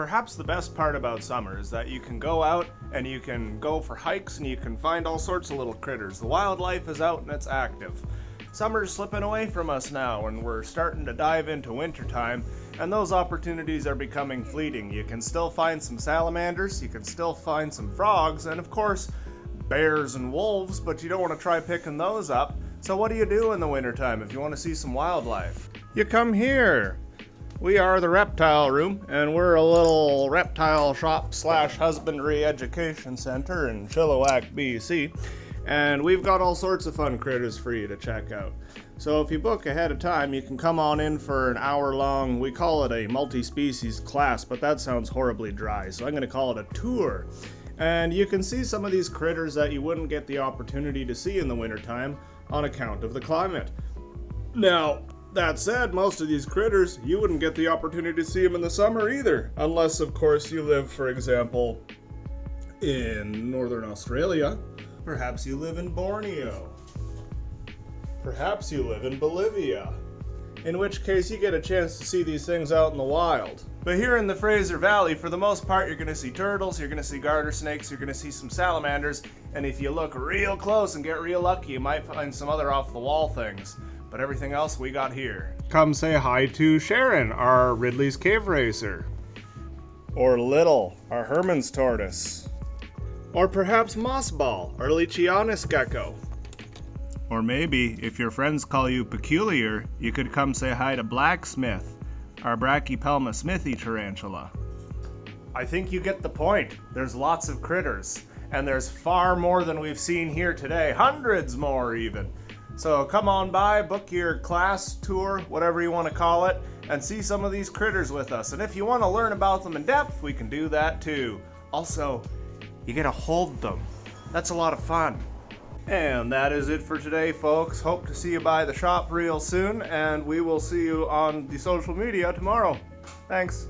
perhaps the best part about summer is that you can go out and you can go for hikes and you can find all sorts of little critters. The wildlife is out and it's active. Summer's slipping away from us now and we're starting to dive into wintertime, and those opportunities are becoming fleeting. You can still find some salamanders, you can still find some frogs, and of course bears and wolves, but you don't want to try picking those up. So what do you do in the wintertime if you want to see some wildlife? You come here. We are the Reptile Room, and we're a little reptile shop / husbandry education center in Chilliwack, BC. And we've got all sorts of fun critters for you to check out. So if you book ahead of time, you can come on in for an hour-long, we call it a multi-species class, but that sounds horribly dry, so I'm going to call it a tour. And you can see some of these critters that you wouldn't get the opportunity to see in the wintertime on account of the climate. Now, that said, most of these critters, you wouldn't get the opportunity to see them in the summer either, unless, of course, you live, for example, in Northern Australia. Perhaps you live in Borneo. Perhaps you live in Bolivia. In which case you get a chance to see these things out in the wild. But here in the Fraser Valley, for the most part, you're going to see turtles, you're going to see garter snakes, you're going to see some salamanders, and if you look real close and get real lucky, you might find some other off-the-wall things. But everything else we got here. Come say hi to Sharon, our Ridley's Cave Racer. Or Little, our Herman's Tortoise. Or perhaps Mossball, our Leachianus Gecko. Or maybe, if your friends call you peculiar, you could come say hi to Blacksmith, our Brachypelma smithy tarantula. I think you get the point. There's lots of critters, and there's far more than we've seen here today, hundreds more even. So come on by, book your class, tour, whatever you want to call it, and see some of these critters with us. And if you want to learn about them in depth, we can do that too. Also, you get to hold them. That's a lot of fun. And that is it for today, folks. Hope to see you by the shop real soon, and we will see you on the social media tomorrow. Thanks.